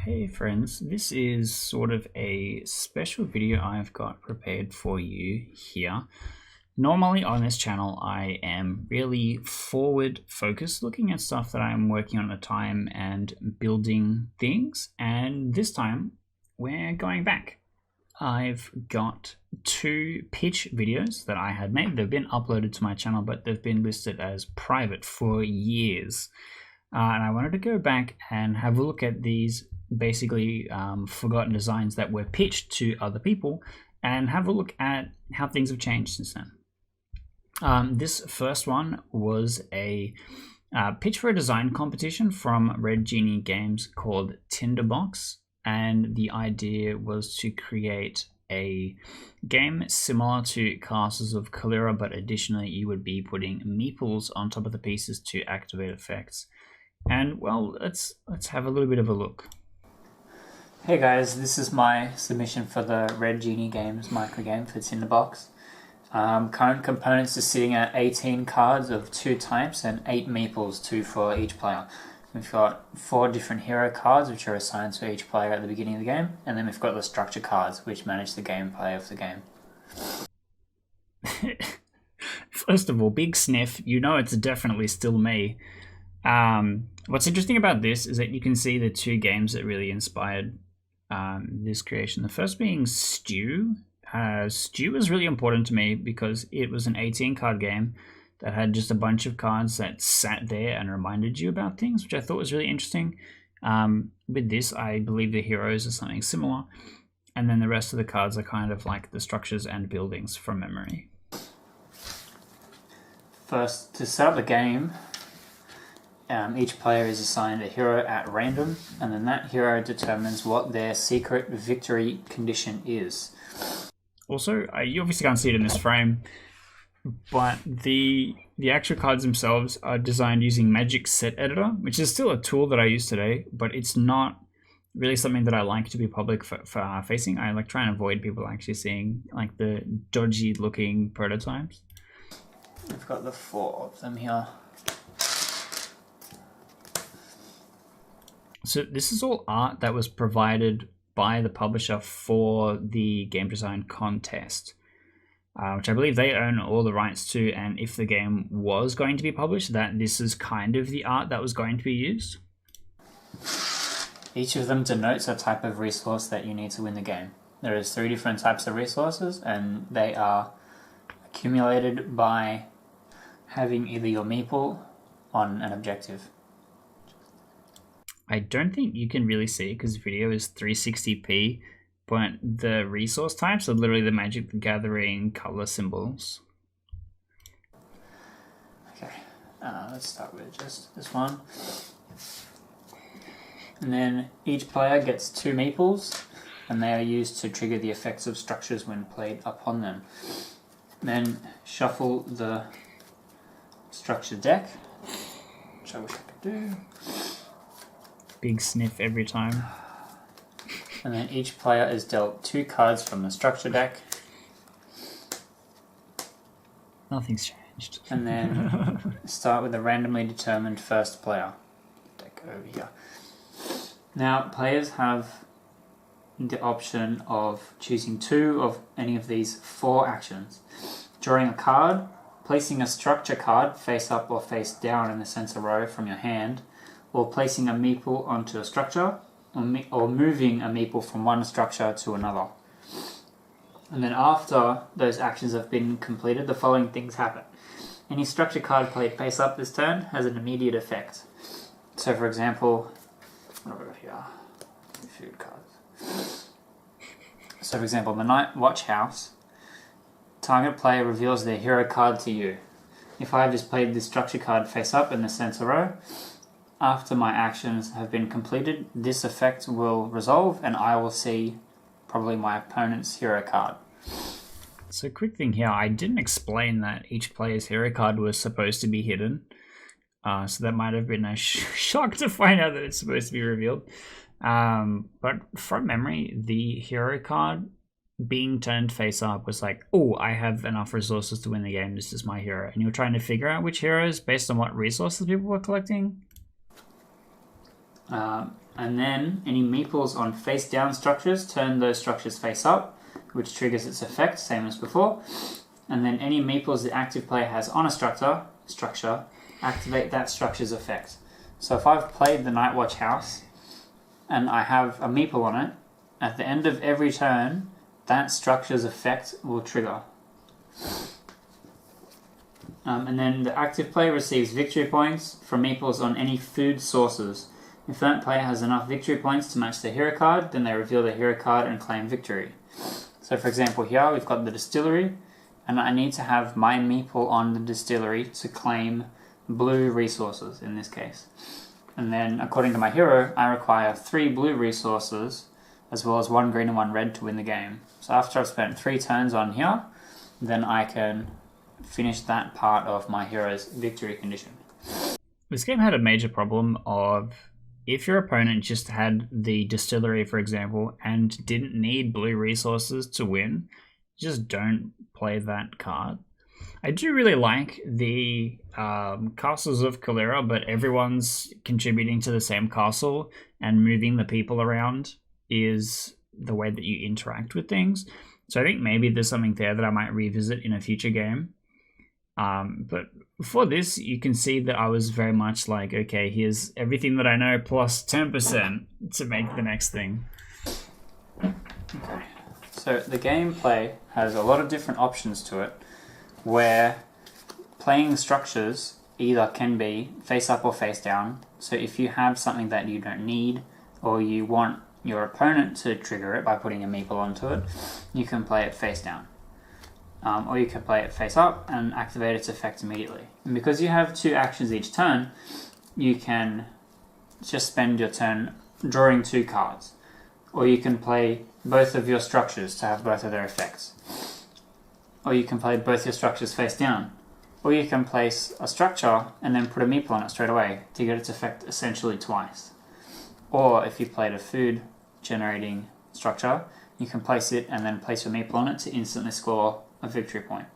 Hey friends, this is sort of a special video I've got prepared for you here. Normally on this channel I am really forward focused, looking at stuff that I'm working on at a time and building things, and this time we're going back. I've got two pitch videos that I had made. They've been uploaded to my channel, but they've been listed as private for years. And I wanted to go back and have a look at these basically forgotten designs that were pitched to other people and have a look at how things have changed since then. This first one was a pitch for a design competition from Red Genie Games called Tinderbox, and the idea was to create a game similar to Castles of Kalira, but additionally you would be putting meeples on top of the pieces to activate effects. And well, let's have a little bit of a look. Hey guys, this is my submission for the Red Genie Games microgame for Tinderbox. Current components are sitting at 18 cards of 2 types and 8 meeples, 2 for each player. We've got 4 different hero cards which are assigned to each player at the beginning of the game, and then we've got the structure cards which manage the gameplay of the game. First of all, big sniff, you know it's definitely still me. What's interesting about this is that you can see the 2 games that really inspired this creation. The first being Stew. Stew was really important to me because it was an 18 card game that had just a bunch of cards that sat there and reminded you about things, which I thought was really interesting. With this, I believe the heroes are something similar, and then the rest of the cards are kind of like the structures and buildings from memory. First, to set up the game, each player is assigned a hero at random, and then that hero determines what their secret victory condition is. Also, you obviously can't see it in this frame, but the actual cards themselves are designed using Magic Set Editor, which is still a tool that I use today, but it's not really something that I like to be public for facing. I like try and avoid people actually seeing like the dodgy looking prototypes. We've got the 4 of them here. So this is all art that was provided by the publisher for the game design contest, which I believe they own all the rights to, and if the game was going to be published, that this is kind of the art that was going to be used. Each of them denotes a type of resource that you need to win the game. There is 3 different types of resources, and they are accumulated by having either your meeple on an objective. I don't think you can really see because the video is 360p, but the resource types are literally the Magic the Gathering color symbols. Okay, let's start with just this one. And then each player gets 2 meeples, and they are used to trigger the effects of structures when played upon them. Then shuffle the structure deck, which I wish I could do. Big sniff every time. And then each player is dealt 2 cards from the structure deck. Nothing's changed. And then start with a randomly determined first player. Deck over here. Now, players have the option of choosing 2 of any of these 4 actions. Drawing a card, placing a structure card face up or face down in the center row from your hand, or placing a meeple onto a structure, or moving a meeple from one structure to another. And then after those actions have been completed, the following things happen. Any structure card played face up this turn has an immediate effect. So for example, what have we got here? Food cards. So for example, the Night Watch House, target player reveals their hero card to you. If I have just played this structure card face up in the center row, after my actions have been completed, this effect will resolve and I will see probably my opponent's hero card. So quick thing here, I didn't explain that each player's hero card was supposed to be hidden. So that might have been a shock to find out that it's supposed to be revealed. But from memory, the hero card being turned face up was like, oh, I have enough resources to win the game, this is my hero. And you were trying to figure out which heroes based on what resources people were collecting. And then any meeples on face down structures, turn those structures face up, which triggers its effect, same as before. And then any meeples the active player has on a structure, activate that structure's effect. So if I've played the Night Watch house and I have a meeple on it, at the end of every turn, that structure's effect will trigger. And then the active player receives victory points from meeples on any food sources. If that player has enough victory points to match the hero card, then they reveal the hero card and claim victory. So for example here, we've got the distillery, and I need to have my meeple on the distillery to claim blue resources in this case. And then according to my hero, I require 3 blue resources, as well as 1 green and 1 red to win the game. So after I've spent 3 turns on here, then I can finish that part of my hero's victory condition. This game had a major problem of if your opponent just had the distillery, for example, and didn't need blue resources to win, just don't play that card. I do really like the castles of Kalira, but everyone's contributing to the same castle, and moving the people around is the way that you interact with things. So I think maybe there's something there that I might revisit in a future game. But for this, you can see that I was very much like, okay, here's everything that I know plus 10% to make the next thing. Okay. So the gameplay has a lot of different options to it, where playing structures either can be face up or face down. So if you have something that you don't need, or you want your opponent to trigger it by putting a meeple onto it, you can play it face down. Or you can play it face up and activate its effect immediately. And because you have 2 actions each turn, you can just spend your turn drawing 2 cards. Or you can play both of your structures to have both of their effects. Or you can play both your structures face down. Or you can place a structure and then put a meeple on it straight away to get its effect essentially twice. Or if you played a food generating structure, you can place it and then place your meeple on it to instantly score a victory point.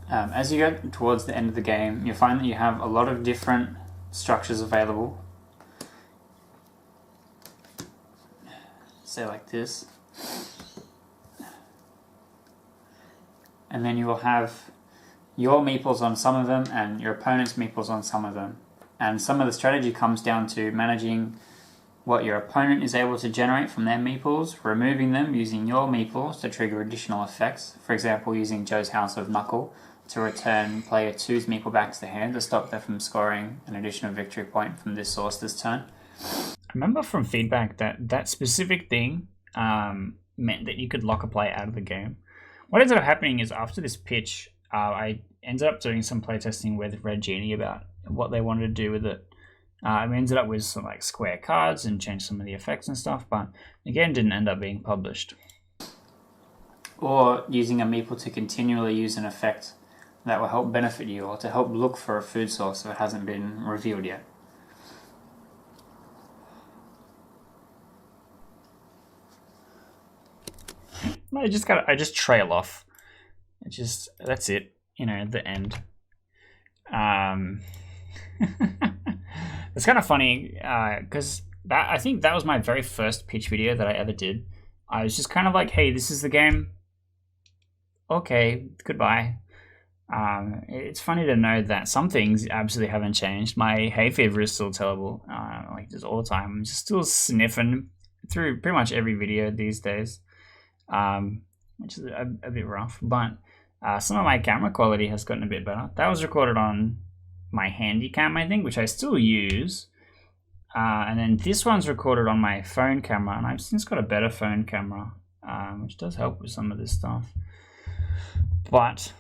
As you get towards the end of the game, you'll find that you have a lot of different structures available. Say like this. And then you will have your meeples on some of them and your opponent's meeples on some of them. And some of the strategy comes down to managing what your opponent is able to generate from their meeples, removing them using your meeples to trigger additional effects. For example, using Joe's House of Knuckle to return player 2's meeple back to the hand to stop them from scoring an additional victory point from this source this turn. I remember from feedback that that specific thing meant that you could lock a player out of the game. What ended up happening is after this pitch, I ended up doing some playtesting with Red Genie about what they wanted to do with it. We ended up with some like square cards and changed some of the effects and stuff, but again, didn't end up being published. Or using a meeple to continually use an effect that will help benefit you, or to help look for a food source if it hasn't been revealed yet. I just trail off. That's it. You know, the end. It's kind of funny because I think that was my very first pitch video that I ever did. I was just kind of like, hey, this is the game. Okay, goodbye. It's funny to know that some things absolutely haven't changed. My hay fever is still terrible, like just all the time. I'm just still sniffing through pretty much every video these days, which is a bit rough. But some of my camera quality has gotten a bit better. That was recorded on my handy cam, I think, which I still use. And then this one's recorded on my phone camera, and I've since got a better phone camera, which does help with some of this stuff. But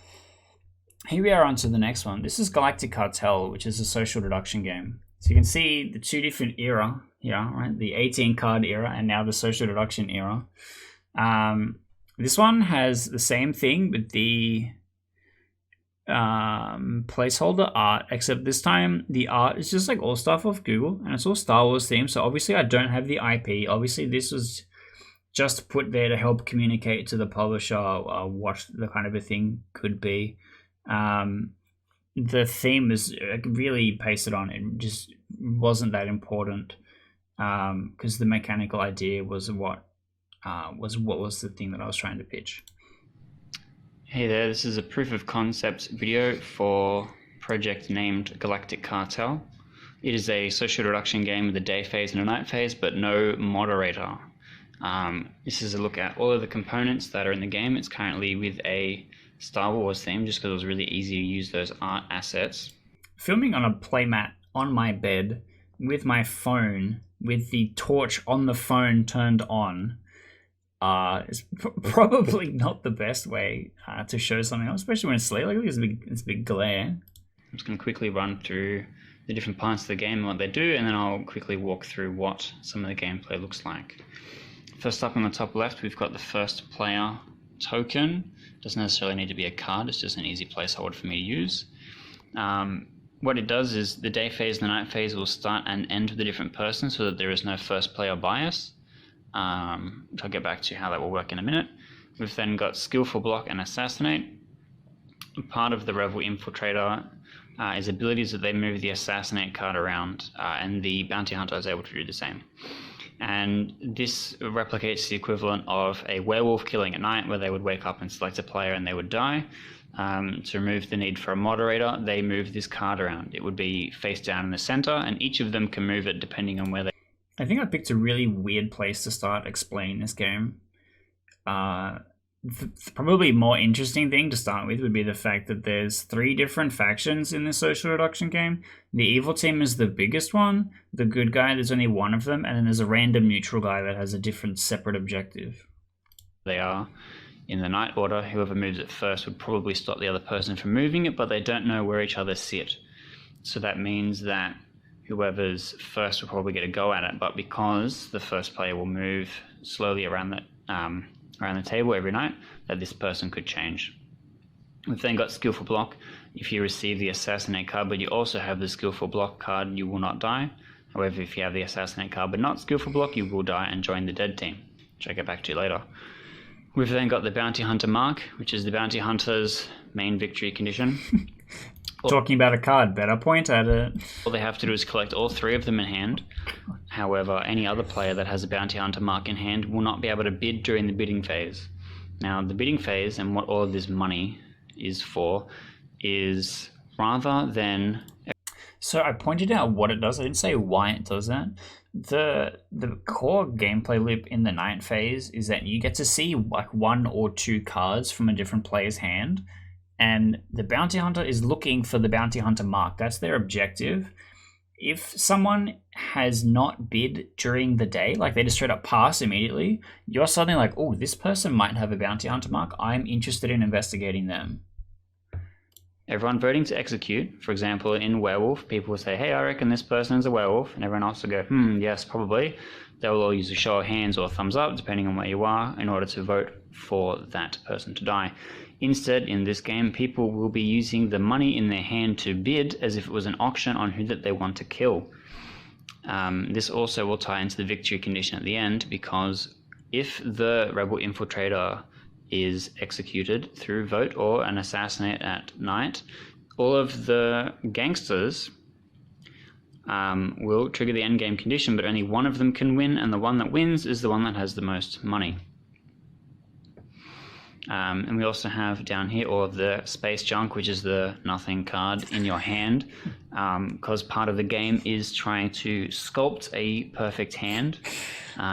here we are on to the next one. This is Galactic Cartel, which is a social deduction game. So you can see the 2 different era here, right? The 18 card era and now the social deduction era. This one has the same thing with the placeholder art, except this time the art is just like all stuff off Google, and it's all Star Wars themed. So obviously I don't have the IP. Obviously this was just put there to help communicate to the publisher what the kind of a thing could be. the theme is really pasted on. It just wasn't that important because the mechanical idea was what was the thing that I was trying to pitch. Hey there, this is a proof of concept video for project named Galactic Cartel. It is a social deduction game with a day phase and a night phase, but no moderator. This is a look at all of the components that are in the game. It's currently with a Star Wars theme, just because it was really easy to use those art assets. Filming on a playmat on my bed with my phone, with the torch on the phone turned on, is probably not the best way to show something else, especially when it's late. Like, look at this big glare. I'm just going to quickly run through the different parts of the game and what they do, and then I'll quickly walk through what some of the gameplay looks like. First up on the top left, we've got the first player token. Doesn't necessarily need to be a card, it's just an easy placeholder for me to use. What it does is the day phase and the night phase will start and end with a different person so that there is no first player bias. Which I'll get back to how that will work in a minute. We've then got Skillful Block and Assassinate. Part of the Rebel Infiltrator is abilities that they move the Assassinate card around, and the Bounty Hunter is able to do the same. And this replicates the equivalent of a werewolf killing at night, where they would wake up and select a player and they would die. To remove the need for a moderator, they move this card around. It would be face down in the center, and each of them can move it depending on where they... I think I picked a really weird place to start explaining this game. Probably more interesting thing to start with would be the fact that there's 3 different factions in this social reduction game. The evil team is the biggest one. The good guy, there's only one of them, and then there's a random neutral guy that has a different separate objective. They are in the night order. Whoever moves it first would probably stop the other person from moving it, but they don't know where each other sit. So that means that whoever's first will probably get a go at it, but because the first player will move slowly around the table every night, that this person could change. We've then got Skillful Block. If you receive the Assassinate card, but you also have the Skillful Block card, you will not die. However, if you have the Assassinate card but not Skillful Block, you will die and join the dead team, which I'll get back to later. We've then got the Bounty Hunter mark, which is the Bounty Hunter's main victory condition. Talking about a card, better point at it. All they have to do is collect all 3 of them in hand. However, any other player that has a Bounty Hunter mark in hand will not be able to bid during the bidding phase. Now, the bidding phase, and what all of this money is for, is rather than... So I pointed out what it does. I didn't say why it does that. The core gameplay loop in the night phase is that you get to see like 1 or 2 cards from a different player's hand, and the bounty hunter is looking for the bounty hunter mark. That's their objective. If someone has not bid during the day, like they just straight up pass immediately, you're suddenly like, oh, this person might have a bounty hunter mark. I'm interested in investigating them. Everyone voting to execute, for example, in Werewolf, people will say, hey, I reckon this person is a werewolf, and everyone else will go, yes, probably. They will all use a show of hands or a thumbs up, depending on where you are, in order to vote for that person to die. Instead, in this game, people will be using the money in their hand to bid as if it was an auction on who that they want to kill. This also will tie into the victory condition at the end, because if the Rebel Infiltrator is executed through vote or an assassinate at night, all of the gangsters will trigger the endgame condition, but only one of them can win, and the one that wins is the one that has the most money. And we also have down here all of the space junk, which is the nothing card in your hand, because part of the game is trying to sculpt a perfect hand.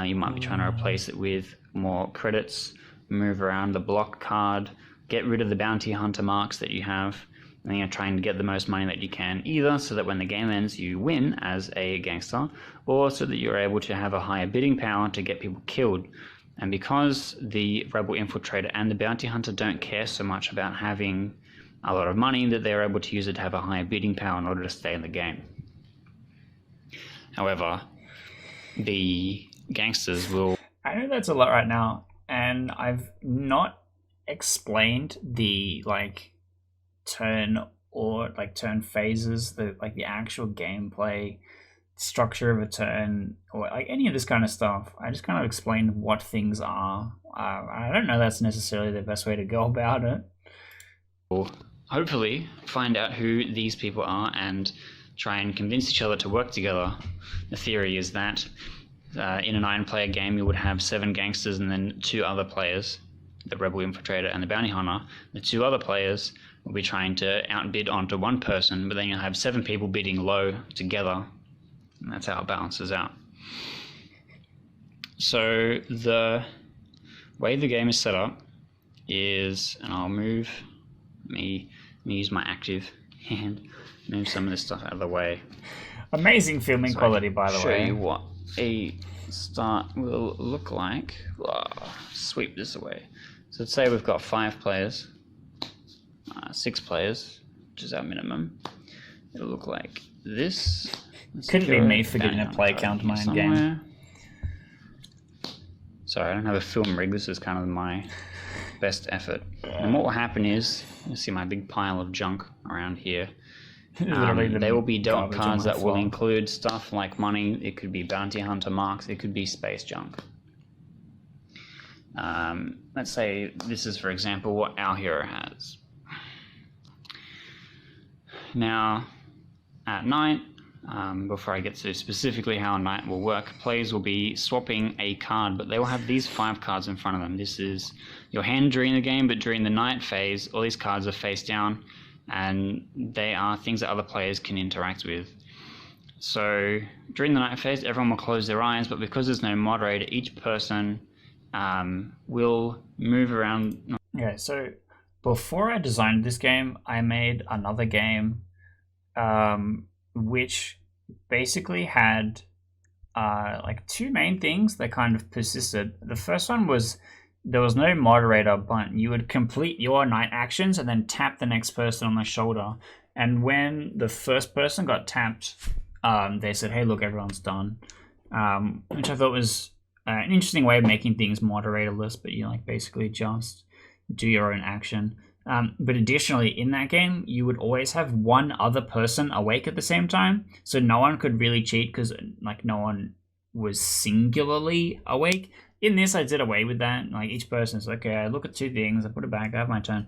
You might be trying to replace it with more credits, move around the block card, get rid of the bounty hunter marks that you have, and you're trying to get the most money that you can, either so that when the game ends you win as a gangster, or so that you're able to have a higher bidding power to get people killed. And because the Rebel Infiltrator and the Bounty Hunter don't care so much about having a lot of money, that they're able to use it to have a higher bidding power in order to stay in the game. However, the gangsters will... I know that's a lot right now, and I've not explained the turn phases, the actual gameplay structure of a turn, or any of this kind of stuff. I just kind of explained what things are. I don't know that's necessarily the best way to go about it. hopefully find out who these people are and try and convince each other to work together. The theory is that in a 9-player game, you would have 7 gangsters and then 2 other players, the rebel infiltrator and the bounty hunter. The 2 other players will be trying to outbid onto one person, but then you'll have 7 people bidding low together, and that's how it balances out. So the way the game is set up is, and I'll move me use my active hand, move some of this stuff out of the way. Amazing filming So quality, by the show way. you what a start will look like. Sweep this away. So let's say we've got 5 players, 6 players, which is our minimum. It'll look like this. Could be me forgetting to play count my own game. Sorry, I don't have a film rig. This is kind of my best effort. And what will happen is, you see my big pile of junk around here. They will be dealt cards that will include stuff like money. It could be bounty hunter marks. It could be space junk. Let's say this is, for example, what our hero has. Now, at night, before I get to specifically how a night will work, players will be swapping a card, but they will have these 5 cards in front of them. This is your hand during the game, but during the night phase, all these cards are face down, and they are things that other players can interact with. So during the night phase, everyone will close their eyes, but because there's no moderator, each person will move around. Okay, so before I designed this game, I made another game which basically had like 2 main things that kind of persisted. The first one was there was no moderator, but you would complete your night actions and then tap the next person on the shoulder. And when the first person got tapped, they said, "Hey, look, everyone's done," which I thought was an interesting way of making things moderatorless, but you like basically just do your own action. But additionally, in that game, you would always have one other person awake at the same time, so no one could really cheat because like no one was singularly awake. In this, I did away with that. Like each person is okay. I look at 2 things, I put it back, I have my turn,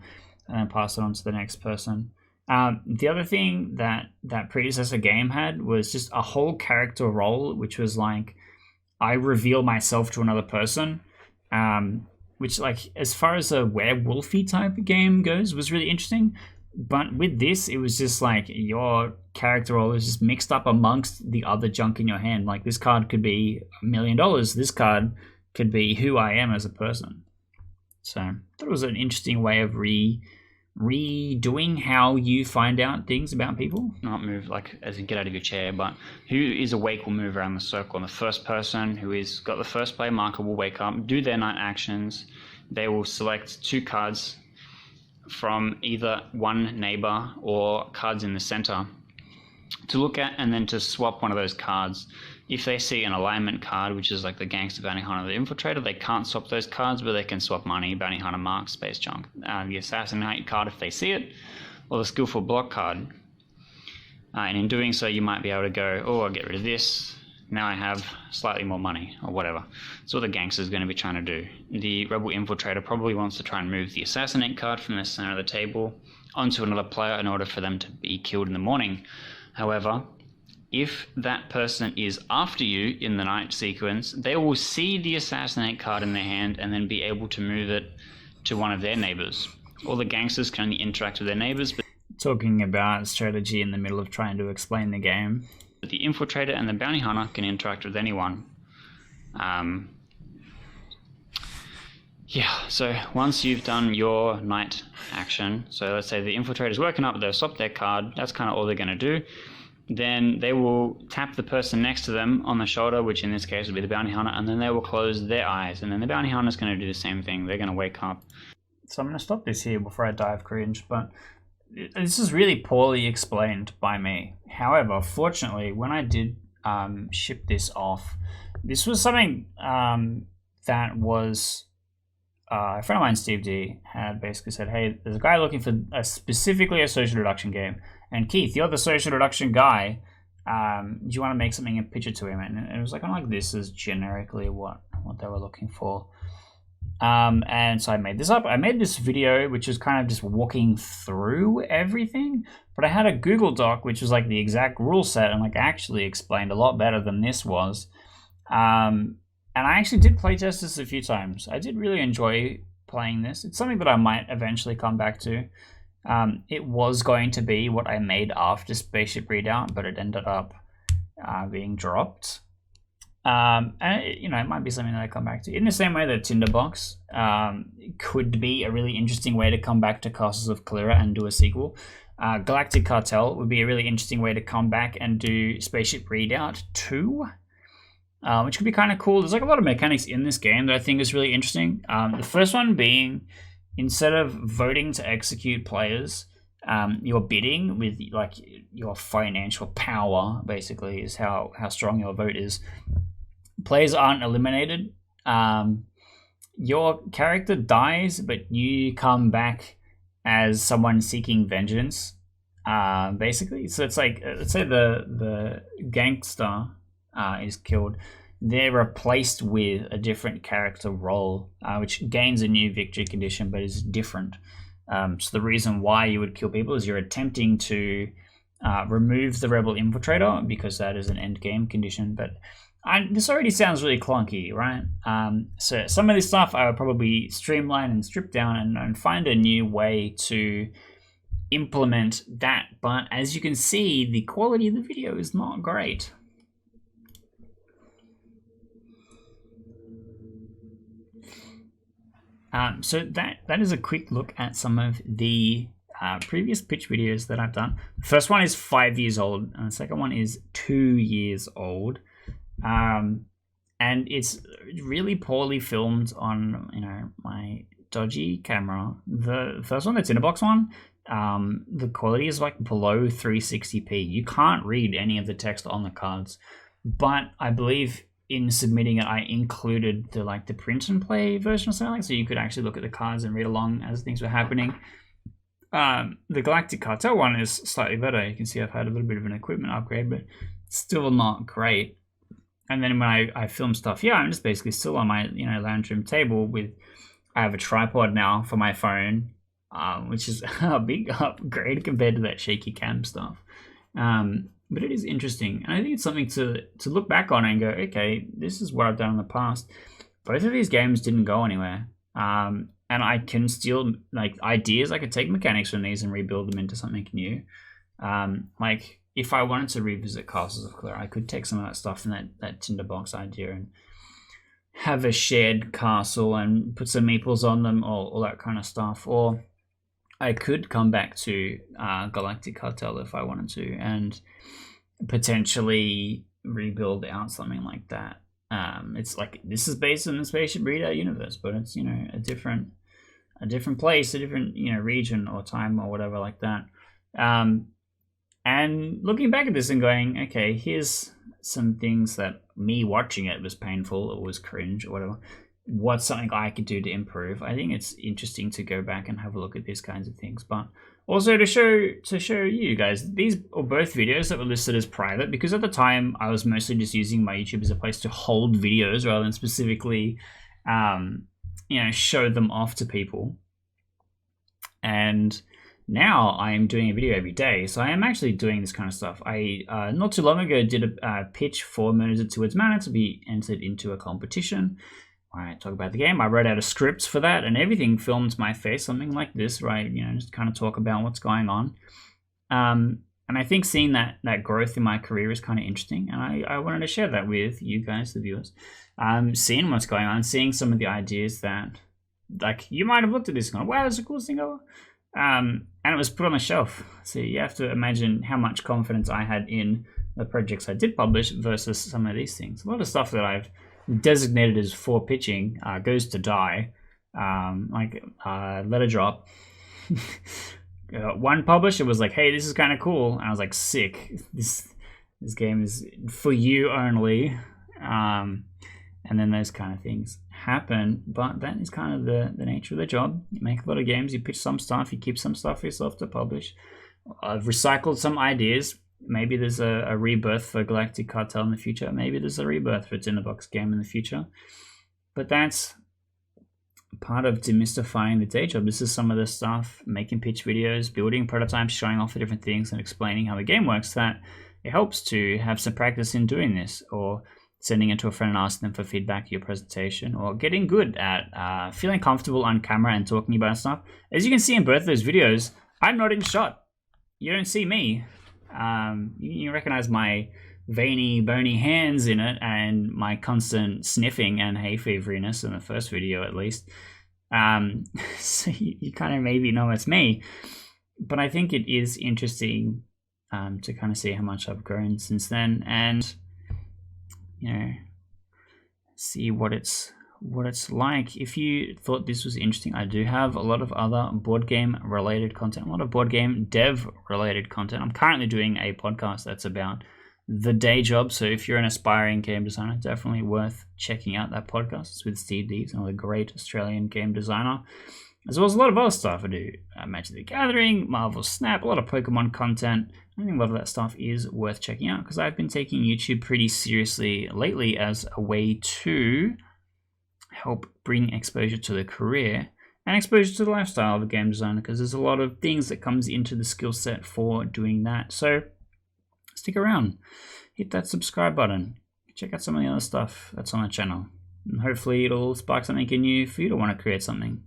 and then pass it on to the next person. The other thing that predecessor game had was just a whole character role, which was like I reveal myself to another person. Which, like, as far as a werewolfy type of game goes, was really interesting. But with this, it was just like your character role is just mixed up amongst the other junk in your hand. Like, this card could be $1 million. This card could be who I am as a person. So I thought it was an interesting way of redoing how you find out things about people. Not move like as in get out of your chair, but who is awake will move around the circle. And the first person who is got the first play marker will wake up, do their night actions. They will select 2 cards from either one neighbor or cards in the center to look at, and then to swap one of those cards. If they see an alignment card, which is like the gangster, bounty hunter, the infiltrator, they can't swap those cards, but they can swap money, bounty hunter, mark, space junk, the assassinate card if they see it, or the skillful block card. And in doing so, you might be able to go, oh, I'll get rid of this. Now I have slightly more money, or whatever. That's what the gangster is going to be trying to do. The rebel infiltrator probably wants to try and move the assassinate card from the center of the table onto another player in order for them to be killed in the morning. However, if that person is after you in the night sequence, they will see the assassinate card in their hand and then be able to move it to one of their neighbors. All the gangsters can only interact with their neighbors. But talking about strategy in the middle of trying to explain the game. The infiltrator and the bounty hunter can interact with anyone. Yeah, so once you've done your night action, so let's say the infiltrator's woken up, they'll swap their card, that's kind of all they're going to do. Then they will tap the person next to them on the shoulder, which in this case would be the bounty hunter, and then they will close their eyes. And then the bounty hunter's going to do the same thing. They're going to wake up. So I'm going to stop this here before I die of cringe, but this is really poorly explained by me. However, fortunately, when I did ship this off, this was something that was... a friend of mine, Steve D, had basically said, hey, there's a guy looking for specifically a social deduction game. And Keith, you're the social deduction guy. Do you want to make something and pitch it to him? And it was like, this is generically what they were looking for. And so I made this up. I made this video, which was kind of just walking through everything, but I had a Google Doc, which was like the exact rule set and like actually explained a lot better than this was. And I actually did playtest this a few times. I did really enjoy playing this. It's something that I might eventually come back to. It was going to be what I made after Spaceship Redoubt, but it ended up being dropped. And it might be something that I come back to in the same way that Tinderbox could be a really interesting way to come back to Castles of Kalira and do a sequel. Galactic Cartel would be a really interesting way to come back and do Spaceship Redoubt 2, which could be kind of cool. There's like a lot of mechanics in this game that I think is really interesting. The first one being, instead of voting to execute players, you're bidding with like your financial power. Basically, is how strong your vote is. Players aren't eliminated. Your character dies, but you come back as someone seeking vengeance. Basically, so it's like, let's say the gangster is killed. They're replaced with a different character role, which gains a new victory condition, but is different. So the reason why you would kill people is you're attempting to remove the rebel infiltrator, because that is an end game condition. But this already sounds really clunky, right? So some of this stuff I would probably streamline and strip down and find a new way to implement that. But as you can see, the quality of the video is not great. So that is a quick look at some of the previous pitch videos that I've done. The first one is 5 years old, and the second one is 2 years old. And it's really poorly filmed on my dodgy camera. The first one, the Tinderbox one, the quality is like below 360p. You can't read any of the text on the cards, but I believe in submitting it, I included the print and play version or something like, so you could actually look at the cards and read along as things were happening. The Galactic Cartel one is slightly better. You can see I've had a little bit of an equipment upgrade, but still not great. And then when I film stuff, I'm just basically still on my lounge room table I have a tripod now for my phone, which is a big upgrade compared to that shaky cam stuff. But it is interesting, and I think it's something to look back on and go, okay, this is what I've done in the past. Both of these games didn't go anywhere, and I can steal ideas. I could take mechanics from these and rebuild them into something new. Like if I wanted to revisit Castles of Kalira, I could take some of that stuff from that Tinderbox idea and have a shared castle and put some meeples on them, all that kind of stuff. Or I could come back to Galactic Cartel if I wanted to, and potentially rebuild out something like that. It's like, this is based on the Spaceship Redoubt universe, but it's a different place, a different region or time or whatever like that. And looking back at this and going, okay, here's some things that me watching it was painful or was cringe or whatever. What's something I could do to improve? I think it's interesting to go back and have a look at these kinds of things, but also to show you guys, these are both videos that were listed as private, because at the time I was mostly just using my YouTube as a place to hold videos rather than specifically show them off to people. And now I am doing a video every day, so I am actually doing this kind of stuff. I not too long ago did a pitch for Murders at Two Words Manor to be entered into a competition. I talk about the game. I wrote out a script for that, and everything filmed my face, something like this, right? Just kind of talk about what's going on. And I think seeing that growth in my career is kind of interesting, and I wanted to share that with you guys, the viewers. Seeing what's going on, seeing some of the ideas that, you might have looked at this and gone, wow, that's the coolest thing ever. And it was put on the shelf. So you have to imagine how much confidence I had in the projects I did publish versus some of these things. A lot of stuff that I've designated as for pitching goes to die, Let a Drop. One publisher was like, hey, this is kind of cool, and I was like, sick, this game is for you only. And then those kind of things happen, but that is kind of the nature of the job. You make a lot of games, you pitch some stuff, you keep some stuff for yourself to publish. I've recycled some ideas. Maybe there's a rebirth for Galactic Cartel in the future. Maybe there's a rebirth for Tinderbox game in the future. But that's part of demystifying the day job. This is some of the stuff, making pitch videos, building prototypes, showing off the different things and explaining how the game works, that it helps to have some practice in doing this, or sending it to a friend and asking them for feedback of your presentation, or getting good at feeling comfortable on camera and talking about stuff. As you can see in both those videos, I'm not in shot. You don't see me. You recognize my veiny, bony hands in it and my constant sniffing and hay feveriness in the first video, at least. So you kind of maybe know it's me. But I think it is interesting to kind of see how much I've grown since then, and see what it's like. If you thought this was interesting, I do have a lot of other board game related content, a lot of board game dev related content. I'm currently doing a podcast that's about the day job, so if you're an aspiring game designer, definitely worth checking out that podcast. It's with Steve Deves, another great Australian game designer, as well as a lot of other stuff. I do Magic the Gathering, Marvel Snap, a lot of Pokemon content. I think a lot of that stuff is worth checking out, because I've been taking YouTube pretty seriously lately as a way to help bring exposure to the career and exposure to the lifestyle of a game designer, because there's a lot of things that comes into the skill set for doing that. So stick around, hit that subscribe button, check out some of the other stuff that's on the channel, and hopefully it'll spark something in you for you to want to create something.